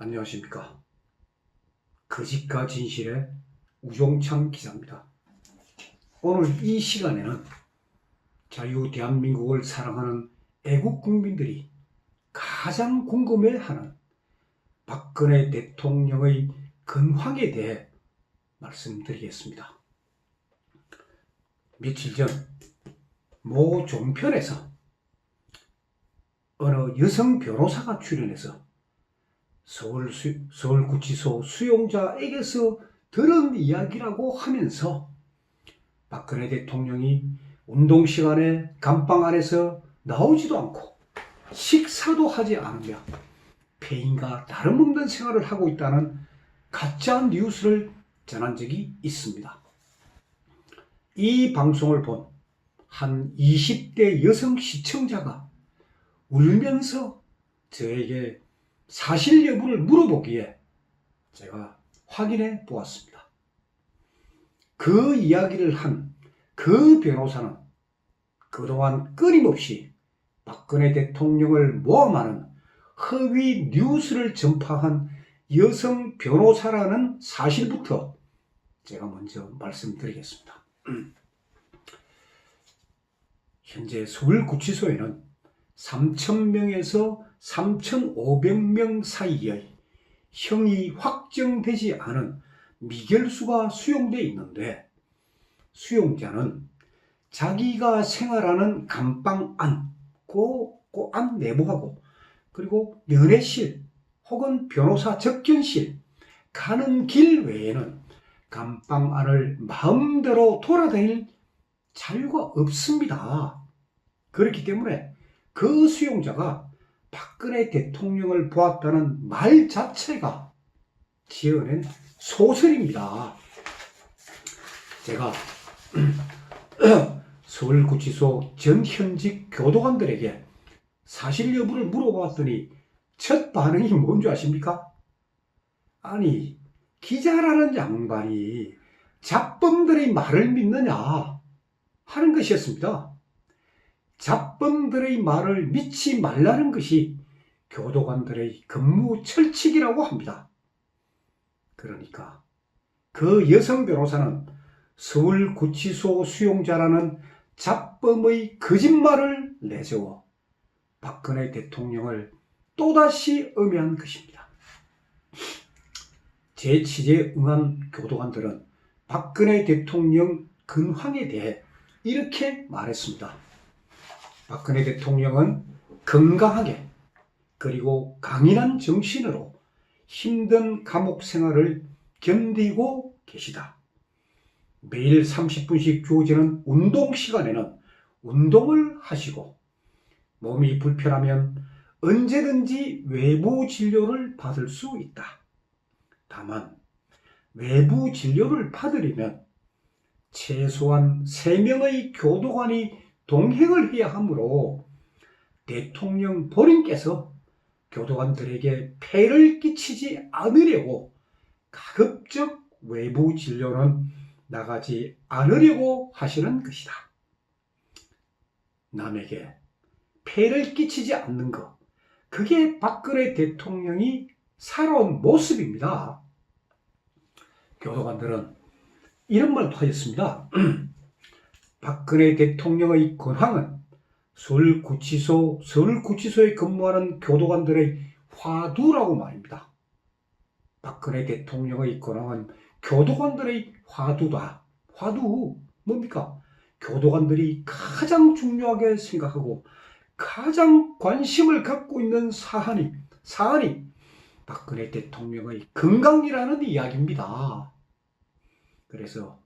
안녕하십니까. 거짓과 진실의 우종창 기자입니다. 오늘 이 시간에는 자유 대한민국을 사랑하는 애국 국민들이 가장 궁금해하는 박근혜 대통령의 근황에 대해 말씀드리겠습니다. 며칠 전 모 종편에서 어느 여성 변호사가 출연해서 서울구치소 수용자에게서 들은 이야기라고 하면서 박근혜 대통령이 운동시간에 감방 안에서 나오지도 않고 식사도 하지 않으며 폐인과 다름없는 생활을 하고 있다는 가짜 뉴스를 전한 적이 있습니다. 이 방송을 본 한 20대 여성 시청자가 울면서 저에게 사실 여부를 물어보기에 제가 확인해 보았습니다. 그 이야기를 한 그 변호사는 그동안 끊임없이 박근혜 대통령을 모함하는 허위 뉴스를 전파한 여성 변호사라는 사실부터 제가 먼저 말씀드리겠습니다. 현재 서울구치소에는 3,000명에서 3,500명 사이의 형이 확정되지 않은 미결수가 수용되어 있는데, 수용자는 자기가 생활하는 감방 안, 그 안 내부하고, 그리고 면회실 혹은 변호사 접견실 가는 길 외에는 감방 안을 마음대로 돌아다닐 자유가 없습니다. 그렇기 때문에 그 수용자가 박근혜 대통령을 보았다는 말 자체가 지어낸 소설입니다. 제가 서울구치소 전 현직 교도관들에게 사실 여부를 물어봤더니 첫 반응이 뭔지 아십니까? 아니, 기자라는 양반이 잡범들의 말을 믿느냐 하는 것이었습니다. 잡범들의 말을 믿지 말라는 것이 교도관들의 근무 철칙이라고 합니다. 그러니까 그 여성 변호사는 서울구치소 수용자라는 잡범의 거짓말을 내세워 박근혜 대통령을 또다시 음해한 것입니다. 제 취재에 응한 교도관들은 박근혜 대통령 근황에 대해 이렇게 말했습니다. 박근혜 대통령은 건강하게 그리고 강인한 정신으로 힘든 감옥 생활을 견디고 계시다. 매일 30분씩 주어지는 운동 시간에는 운동을 하시고 몸이 불편하면 언제든지 외부 진료를 받을 수 있다. 다만 외부 진료를 받으려면 최소한 3명의 교도관이 동행을 해야 하므로 대통령 본인께서 교도관들에게 폐를 끼치지 않으려고 가급적 외부 진료는 나가지 않으려고 하시는 것이다. 남에게 폐를 끼치지 않는 것, 그게 박근혜 대통령이 살아온 모습입니다. 교도관들은 이런 말도 하였습니다. 박근혜 대통령의 근황은 서울구치소에 근무하는 교도관들의 화두라고 말입니다. 박근혜 대통령의 근황은 교도관들의 화두다. 화두 뭡니까? 교도관들이 가장 중요하게 생각하고 가장 관심을 갖고 있는 사안이 박근혜 대통령의 건강이라는 이야기입니다. 그래서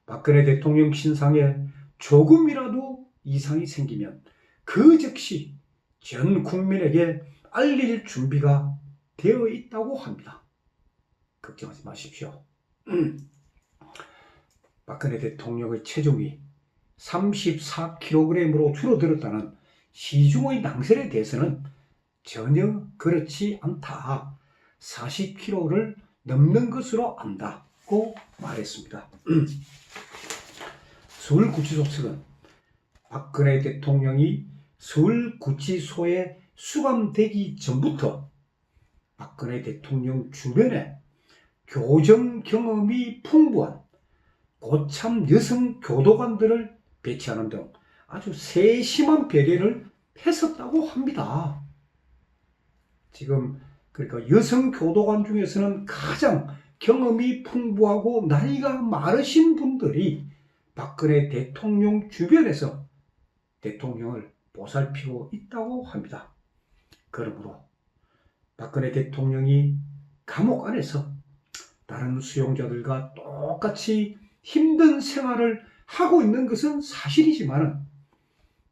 박근혜 대통령 신상에 조금이라도 이상이 생기면 그 즉시 전 국민에게 알릴 준비가 되어 있다고 합니다. 걱정하지 마십시오. 박근혜 대통령의 체중이 34kg으로 줄어들었다는 시중의 낭설에 대해서는 전혀 그렇지 않다. 40kg를 넘는 것으로 안다고 말했습니다. 서울구치소 측은 박근혜 대통령이 서울구치소에 수감되기 전부터 박근혜 대통령 주변에 교정 경험이 풍부한 고참 여성 교도관들을 배치하는 등 아주 세심한 배려를 했었다고 합니다. 지금 그러니까 여성 교도관 중에서는 가장 경험이 풍부하고 나이가 많으신 분들이 박근혜 대통령 주변에서 대통령을 보살피고 있다고 합니다. 그러므로 박근혜 대통령이 감옥 안에서 다른 수용자들과 똑같이 힘든 생활을 하고 있는 것은 사실이지만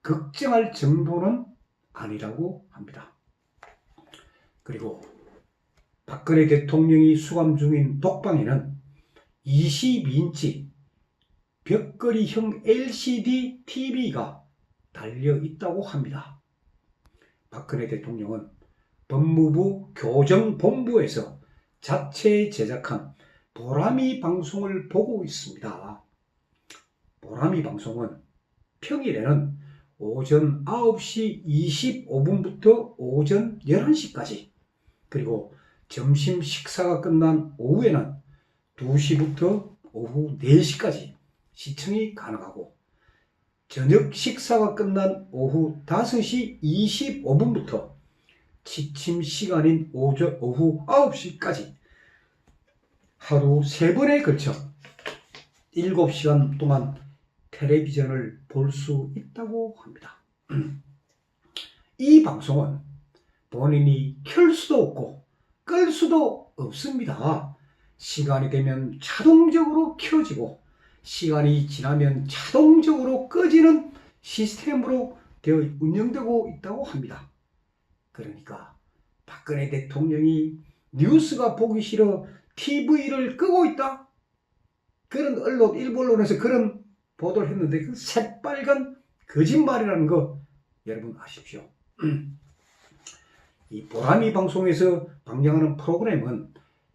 걱정할 정도는 아니라고 합니다. 그리고 박근혜 대통령이 수감 중인 독방에는 22인치 벽걸이형 LCD TV가 달려 있다고 합니다. 박근혜 대통령은 법무부 교정본부에서 자체 제작한 보람이 방송을 보고 있습니다. 보람이 방송은 평일에는 오전 9시 25분부터 오전 11시까지, 그리고 점심 식사가 끝난 오후에는 2시부터 오후 4시까지 시청이 가능하고, 저녁 식사가 끝난 오후 5시 25분부터 취침 시간인 오후 9시까지 하루 3번에 걸쳐 7시간 동안 텔레비전을 볼 수 있다고 합니다. 이 방송은 본인이 켤 수도 없고 끌 수도 없습니다. 시간이 되면 자동적으로 켜지고 시간이 지나면 자동적으로 꺼지는 시스템으로 되어 운영되고 있다고 합니다. 그러니까 박근혜 대통령이 뉴스가 보기 싫어 TV를 끄고 있다? 그런 언론, 일부 언론에서 그런 보도를 했는데 그 새빨간 거짓말이라는 거 여러분 아십시오. 이 보람이 방송에서 방영하는 프로그램은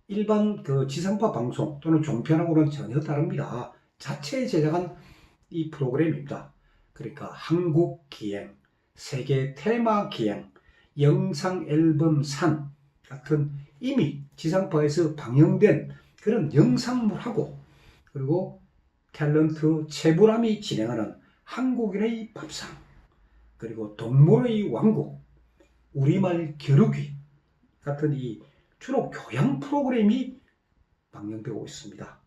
일반 그 지상파 방송 또는 종편하고는 전혀 다릅니다. 자체 제작한 이 프로그램입니다. 그러니까 한국 기행, 세계 테마 기행, 영상 앨범 산 같은 이미 지상파에서 방영된 그런 영상물하고, 그리고 탤런트 최보람이 진행하는 한국인의 밥상, 그리고 동물의 왕국, 우리말 겨루기 같은 이 주로 교양 프로그램이 방영되고 있습니다.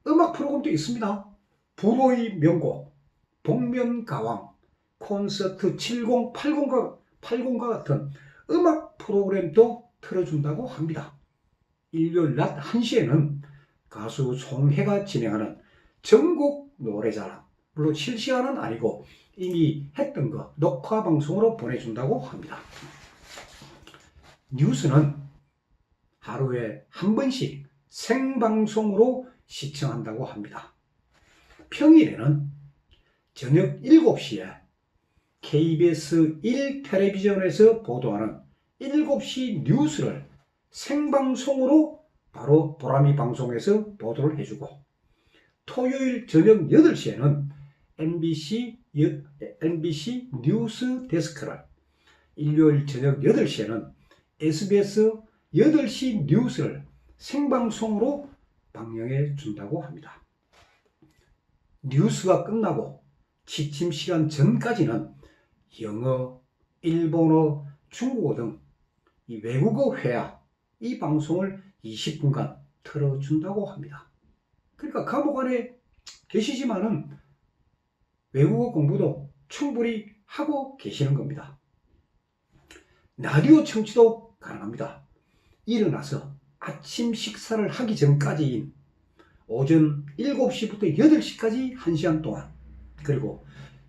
음악 프로그램도 있습니다. 불후의 명곡, 복면가왕, 콘서트 7080과 같은 음악 프로그램도 틀어준다고 합니다. 일요일 낮 1시에는 가수 송혜가 진행하는 전국 노래자랑, 물론 실시간은 아니고 이미 했던 거 녹화 방송으로 보내준다고 합니다. 뉴스는 하루에 한 번씩 생방송으로 시청한다고 합니다. 평일에는 저녁 7시에 KBS 1 텔레비전에서 보도하는 7시 뉴스를 생방송으로 바로 보람이 방송에서 보도를 해주고, 토요일 저녁 8시에는 MBC 뉴스 데스크를, 일요일 저녁 8시에는 SBS 8시 뉴스를 생방송으로 방영해 준다고 합니다. 뉴스가 끝나고 취침 시간 전까지는 영어, 일본어, 중국어 등 이 외국어 회화, 이 방송을 20분간 틀어준다고 합니다. 그러니까 감옥 안에 계시지만은 외국어 공부도 충분히 하고 계시는 겁니다. 라디오 청취도 가능합니다. 일어나서 아침 식사를 하기 전까지인 오전 7시부터 8시까지 1시간 동안, 그리고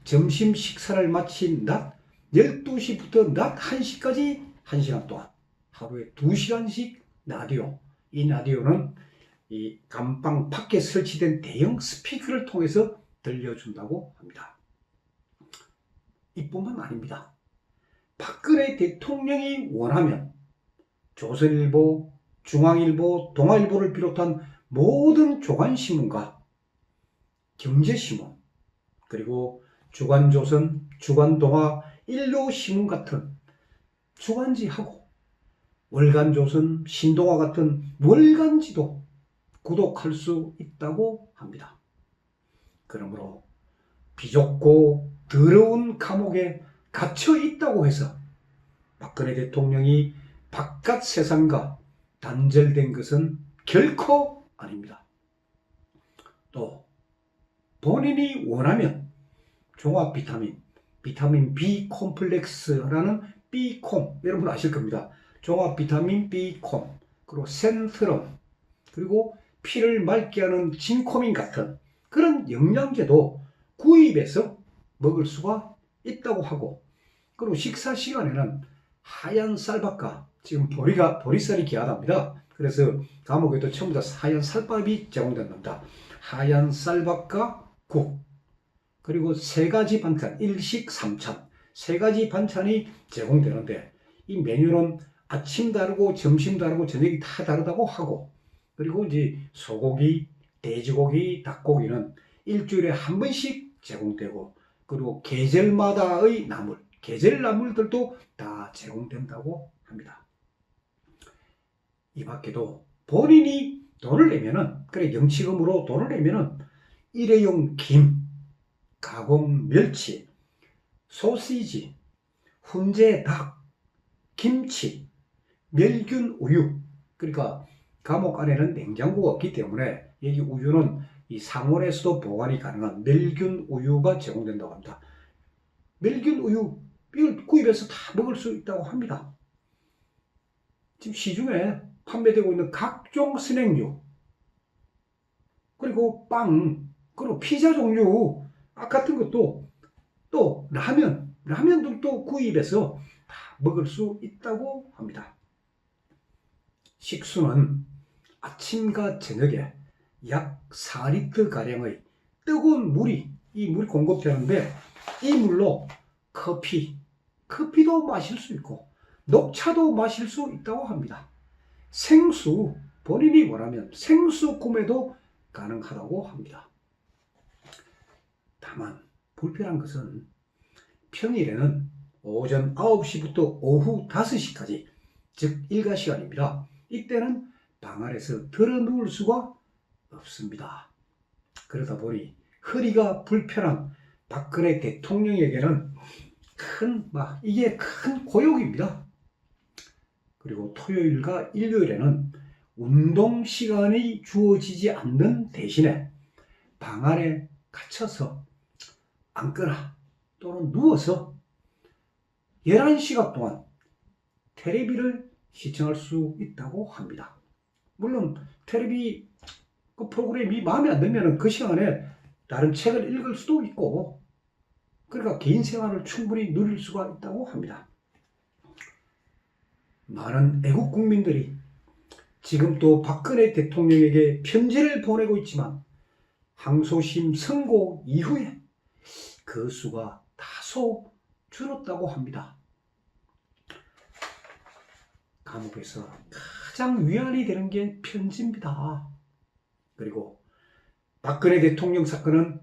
점심 식사를 마친 낮 12시부터 낮 1시까지 1시간 동안 하루에 2시간씩 라디오, 이 라디오는 이 감방 밖에 설치된 대형 스피커를 통해서 들려준다고 합니다. 이뿐만 아닙니다. 박근혜 대통령이 원하면 조선일보, 중앙일보, 동아일보를 비롯한 모든 조간신문과 경제신문, 그리고 주간조선, 주간동아, 일요신문 같은 주간지하고 월간조선, 신동아 같은 월간지도 구독할 수 있다고 합니다. 그러므로 비좁고 더러운 감옥에 갇혀 있다고 해서 박근혜 대통령이 바깥 세상과 단절된 것은 결코 아닙니다. 또 본인이 원하면 종합 비타민 B 콤플렉스라는 B콤, 여러분 아실 겁니다. 종합 비타민 B콤, 그리고 센트럼, 그리고 피를 맑게 하는 진코민 같은 그런 영양제도 구입해서 먹을 수가 있다고 하고, 그리고 식사 시간에는 하얀 쌀밥과, 지금 보리쌀이 귀하답니다. 그래서 감옥에도 전부 다 하얀 쌀밥이 제공된답니다. 하얀 쌀밥과 국, 그리고 세 가지 반찬, 일식 삼찬, 세 가지 반찬이 제공되는데, 이 메뉴는 아침 다르고 점심 다르고 저녁이 다 다르다고 하고, 그리고 이제 소고기, 돼지고기, 닭고기는 일주일에 한 번씩 제공되고, 그리고 계절마다의 나물, 계절 나물들도 다 제공된다고 합니다. 이 밖에도 본인이 돈을 내면은, 그래 영치금으로 돈을 내면은 일회용 김, 가공 멸치, 소시지, 훈제 닭, 김치, 멸균 우유, 그러니까 감옥 안에는 냉장고가 없기 때문에 여기 우유는 이 상온에서도 보관이 가능한 멸균 우유가 제공된다고 합니다. 멸균 우유, 이걸 구입해서 다 먹을 수 있다고 합니다. 지금 시중에 판매되고 있는 각종 스낵류, 그리고 빵, 그리고 피자 종류 같은 것도, 또 라면들도 구입해서 다 먹을 수 있다고 합니다. 식수는 아침과 저녁에 약 4리터 가량의 뜨거운 물이 공급되는데, 이 물로 커피도 마실 수 있고 녹차도 마실 수 있다고 합니다. 생수, 본인이 원하면 생수 구매도 가능하다고 합니다. 다만 불편한 것은 평일에는 오전 9시부터 오후 5시까지, 즉 일과시간입니다. 이때는 방 안에서 들어 누울 수가 없습니다. 그러다 보니 허리가 불편한 박근혜 대통령에게는 이게 큰 고역입니다. 그리고 토요일과 일요일에는 운동 시간이 주어지지 않는 대신에 방 안에 갇혀서 앉거나 또는 누워서 11시간 동안 텔레비를 시청할 수 있다고 합니다. 물론 텔레비 그 프로그램이 마음에 안 들면 그 시간에 다른 책을 읽을 수도 있고, 그러니까 개인 생활을 충분히 누릴 수가 있다고 합니다. 많은 애국 국민들이 지금 또 박근혜 대통령에게 편지를 보내고 있지만, 항소심 선고 이후에 그 수가 다소 줄었다고 합니다. 감옥에서 가장 위안이 되는 게 편지입니다. 그리고 박근혜 대통령 사건은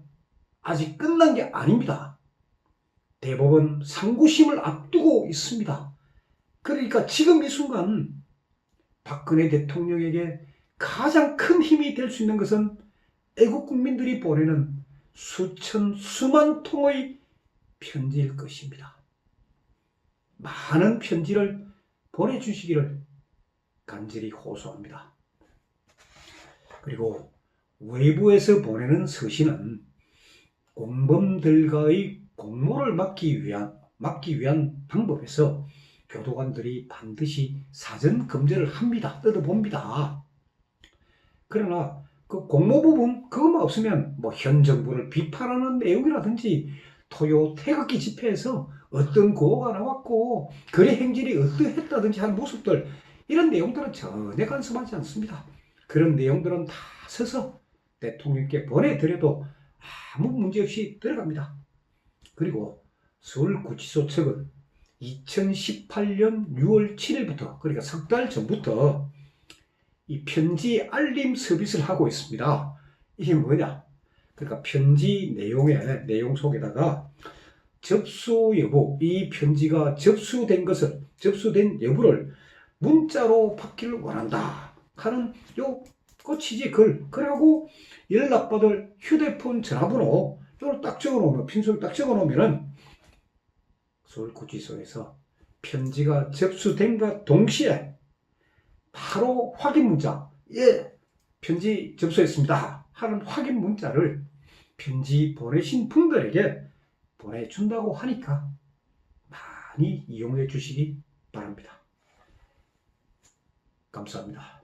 아직 끝난 게 아닙니다. 대법원 상고심을 앞두고 있습니다. 그러니까 지금 이 순간 박근혜 대통령에게 가장 큰 힘이 될 수 있는 것은 애국 국민들이 보내는 수만 통의 편지일 것입니다. 많은 편지를 보내주시기를 간절히 호소합니다. 그리고 외부에서 보내는 서신은 공범들과의 공모를 막기 위한 방법에서 교도관들이 반드시 사전 검열을 합니다. 뜯어봅니다. 그러나 그 공모 부분 그것만 없으면 현 정부를 비판하는 내용이라든지 토요 태극기 집회에서 어떤 구호가 나왔고 거래 행진이 어떠했다든지 하는 모습들, 이런 내용들은 전혀 간섭하지 않습니다. 그런 내용들은 다 써서 대통령께 보내드려도 아무 문제 없이 들어갑니다. 그리고 서울구치소 측은 2018년 6월 7일부터, 그러니까 석 달 전부터 이 편지 알림 서비스를 하고 있습니다. 이게 뭐냐? 그러니까 편지 내용 속에다가 접수 여부, 이 편지가 접수된 여부를 문자로 받기를 원한다 하는 요 끝이지 글. 그러고 연락받을 휴대폰 전화번호 요걸 딱 적어놓으면 핀속에 딱 적어놓으면은 서울구치소에서 편지가 접수된과 동시에 바로 확인 문자, 예, 편지 접수했습니다 하는 확인 문자를 편지 보내신 분들에게 보내준다고 하니까 많이 이용해 주시기 바랍니다. 감사합니다.